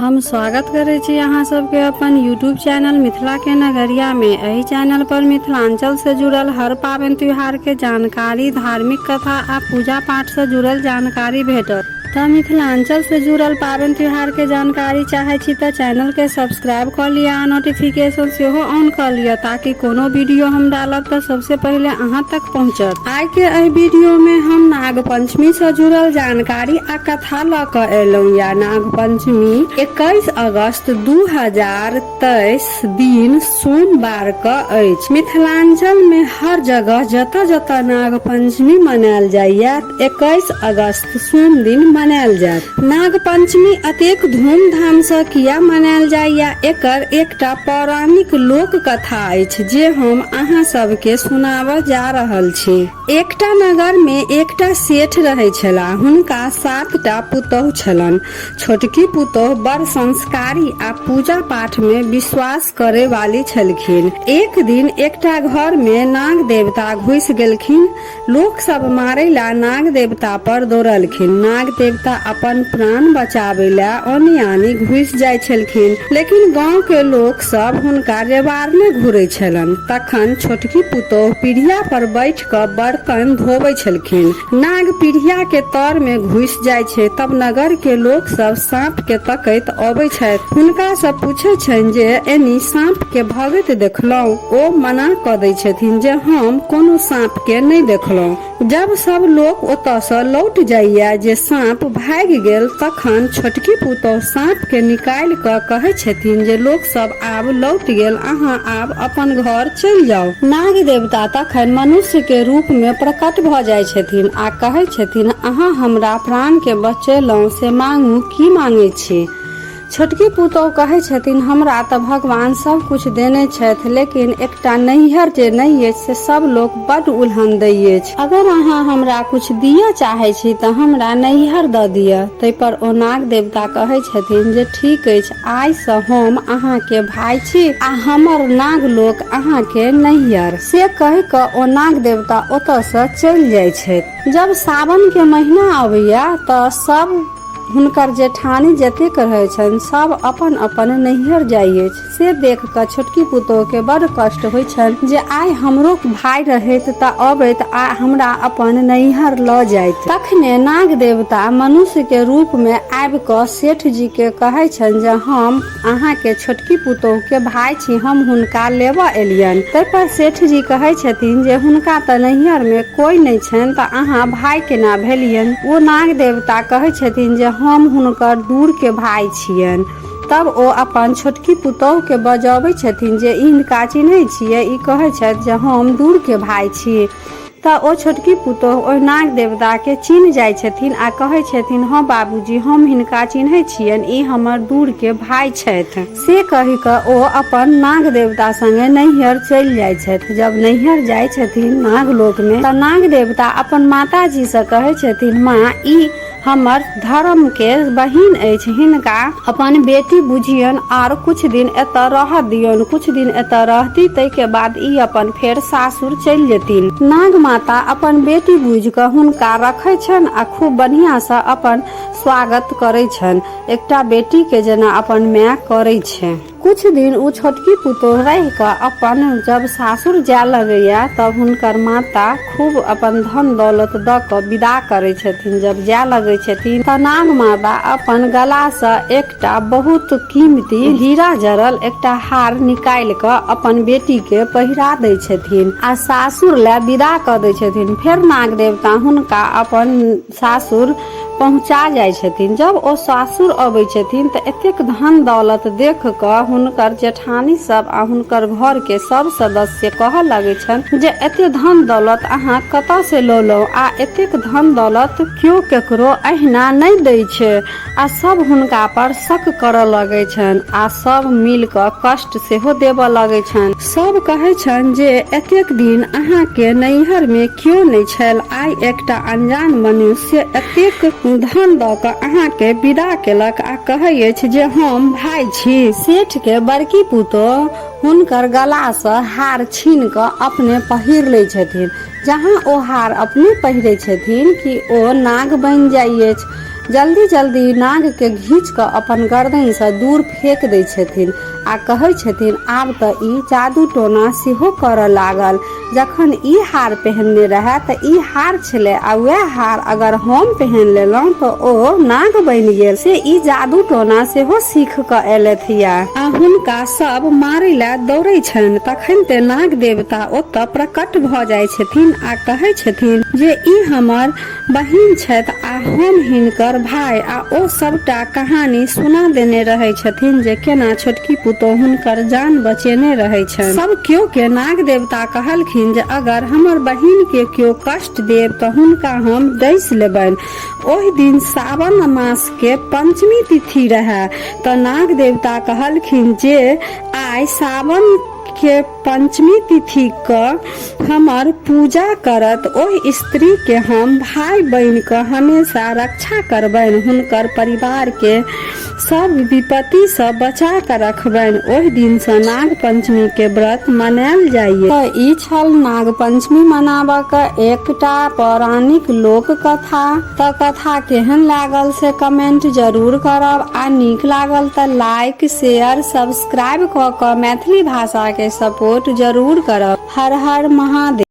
हम स्वागत करे छी अहाँ सबके अपन यूट्यूब चैनल मिथिला के नगरिया में। एही चैनल पर मिथिलांचल से जुड़ल हर पाबनि त्योहार के जानकारी, धार्मिक कथा आ पूजा पाठ से जुड़ल जानकारी भेटत। तो मिथिलांचल से जुड़ल पाबनि त्योहार के जानकारी चाहे छी तो चैनल के सब्सक्राइब कर लिया आ नोटिफिकेशन से ऑन कर लिया ताकि कोनो वीडियो हम डालब तो सबसे पहले अहाँ तक पहुँचत। आज के एही वीडियो में हम नाग पंचमी से जुड़ल जानकारी आ कथा ल क एलहुँ। या नाग पंचमी 21 अगस्त 2023 दिन सोमवार क अछि। मिथिलांचल में हर जगह जतऽ जतऽ नाग पंचमी मनायल जाइया 21 अगस्त सोम दिन मनायल जात। नाग पंचमी अतेक धूमधाम से किया मनायल जाइया एकर एकटा पौराणिक लोक कथा अछि जे हम अहाँ सबके सुनाबऽ जा रहल छी। एकटा नगर में एकटा सेठ रहै छलाह। हुनका 7टा पुतोहु छलनि। छोटकी पुतोहु बड़ संस्कारी आ पूजा पाठ में विश्वास करे वाली छलखिन। एक दिन एकटा घर में नाग देवता घुस गेलखिन। लोक सब मारे ला नाग देवता पर दौड़लखिन। नाग देवता अपन प्राण बचावे ला ओनी आनी घुस जाय छलखिन, लेकिन गांव के लोक सब हुनका रेबारने घुरे छलन। तखन छोटकी पुतोहु पीढ़िया पर बैठ क बर्तन धोबै छलखिन। नाग पीढ़िया के तर में घुस जाय छै। तब नगर के लोक सब सांप के तकैत अबै छथि। हुनका सब पूछै छनि जे एनी सांप के भगैत देखलहुं। ओ मना क दै छथिन जे हम कोनो सांप के नहीं देखलहुं। जब सब लोग ओतऽ से लौट जाइया जे सांप भाग गेल, तखन छोटकी पुतोहु सांप के निकालि क कहै छथिन जे लोक सब आब लौट गेल, अहाँ आब अपन घर चलि जाउ। नाग देवता तखन मनुष्य के रूप में प्रकट भ जाय छथिन आ कहै छथिन, अहाँ हमरा प्राण के बचेलहुं से मांगू, की मांगे छी? छोटकी पुतोहु कहै छथिन, हमरा तऽ भगवान सब कुछ देने छथि, लेकिन एकटा नैहर जे नहीं अछि से सब लोग बड उल्हन दै अछि। अगर अहाँ हमरा कुछ दिया चाहे छी तऽ हमरा नैहर द दिया। तै पर ओ नाग देवता कहै छथिन जे ठीक अछि, आइ से हम अहाँ के भाई छी आ हमर नाग लोक अहाँ के नैहर। से कहि क ओ नाग देवता ओतऽ से चलि जाय छथि। जब सावन के महीना आबैया तऽ सब हुनकर जेठानी जतेक रहै छनि सब अपन अपन नैहर जाइ अछि। से देख क छोटकी पुतोहु के बड़ कष्ट होइ छनि जे आइ हमरो भाई रहैत तऽ अबैत आ हमरा अपन नैहर ल जाइत। तखने नाग देवता मनुष्य के रूप में आबि क सेठ जी के कहै छनि जे हम अहाँ के छोटकी पुतोहु के भाई छी, हम हुनका लेबऽ एलियन। तै पर सेठ जी कहै छथिन जे हुनका तऽ नैहर में कोई नहीं छनि तऽ अहाँ भाई केना भेलियन? ओ नाग देवता कहै छथिन जे हम हुनकर दूर के भाई छियन। तब ओ अपन छोटकी पुतोहु के बजाबै छथिन जे हिनका चिन्है छियै? ई कहै छथि जे हम दूर के भाई छी। तऽ ओ छोटकी पुतोहु ओहि नाग देवता के चिन्ह जाय छथिन आ कहै छथिन, हाँ बाबूजी, हम हिनका चिन्है छियन, ई हमर दूर के भाई छथि। से कहि क ओ अपन नाग देवता संगे नैहर चलि जाय छथि। जब नैहर जाय छथिन नागलोक में तऽ नाग देवता अपन माता जी से कहै छथिन, माँ, ई हमर धर्म के बहिन अछि, हिनका अपन बेटी बुझियन आर कुछ दिन एतऽ रह दियौन। कुछ दिन एतऽ रहती, तै के बाद ई अपन फेर सासुर चलि जेथिन। नाग माता अपन बेटी बुझ क हुनका रखै छन आ खूब बढ़िया से अपन स्वागत करै छन, एकटा बेटी के जेना अपन माय करै छै। कुछ दिन उ छोटकी पुतोहु रह क अपन जब सासुर जाय लगैया तब हुनकर माता खूब अपन धन दौलत द क विदा करे छथिन। जब जाय लगे छथिन त नाग माता अपन गला से एकटा बहुत कीमती हीरा जड़ल एकटा हार निकाल क अपन बेटी के पहिरा दै छथिन आ सासुर ला विदा क दै छथिन। फेर नाग देवता हुनका अपन सासुर पहुंचा जाय छथिन। जब ओ सासुर अबै छथिन त एतेक धन दौलत देख क हुनकर जेठानी सब आ हुनकर घर के सब सदस्य कहऽ लगे छन जे एते धन दौलत अहाँ कतऽ से लौलौ आ एतेक धन दौलत क्यों केकरो अहिना नहीं दै छै आ सब हुनका पर शक करऽ लगे छन आ सब मिल क कष्ट सेहो देबऽ लगे छन। सब कहै छन जे एतेक दिन अहाँ के नैहर में क्यों नहीं छल, आइ एकटा अनजान मनुष्य एतेक धन द क अहाँ के विदा केलक आ कहै अछि जे हम भाई छी। सेठ के बड़की पुतोहु हुनकर गला से हार छीन क अपने पहिर लै छथिन। जहाँ ओ हार अपने पहिरे छथिन कि ओ नाग बन जाइ अछि। जल्दी जल्दी नाग के घींच क अपन गर्दन से दूर फेंक दै छथिन आ कहै छथिन आब तऽ ई जादू टोना सेहो करऽ लागल। जखन ई हार पहनने रहे तऽ ई हार छले आ वह हार अगर हम पहन लेलहुं तो ओ नाग बनि गेल से ई जादू टोना सेहो सीख क एलथि आ हुनका सब मारै ला दौड़ै छनि। तखन ते नाग देवता ओतऽ प्रकट भ जाइ छथिन आ कहै छथिन जे ई हमर बहिन छथि आ हम हिनकर भाई आ ओ सबटा कहानी सुना देने रहे छथिन जे केना छोटकी पुतोह हुनकर जान बचेने रहे छनि। सब केओ के नाग देवता कहलखिन जे अगर हमर बहिन के केओ कष्ट देब तऽ हुनका हम डैस लेबनि। ओहि दिन सावन मास के पंचमी तिथि रहे तऽ नाग देवता कहलखिन जे आइ सावन के पंचमी तिथि क हमर पूजा करत ओहि स्त्री के हम भाई बन क हमेशा रक्षा करबनि, हुनकर परिवार के सब विपत्ति से बचा कर रखबनि। ओहि दिन से नाग पंचमी के व्रत मनायल जाइए। तऽ ई छल नाग पंचमी मनाबक एकटा पौराणिक लोक कथा। तऽ कथा केहन लागल से कमेंट जरूर करब आ नीक लागल तऽ लाइक शेयर सब्सक्राइब क मैथिली भाषा के सपोर्ट जरूर करब। हर हर महादेव।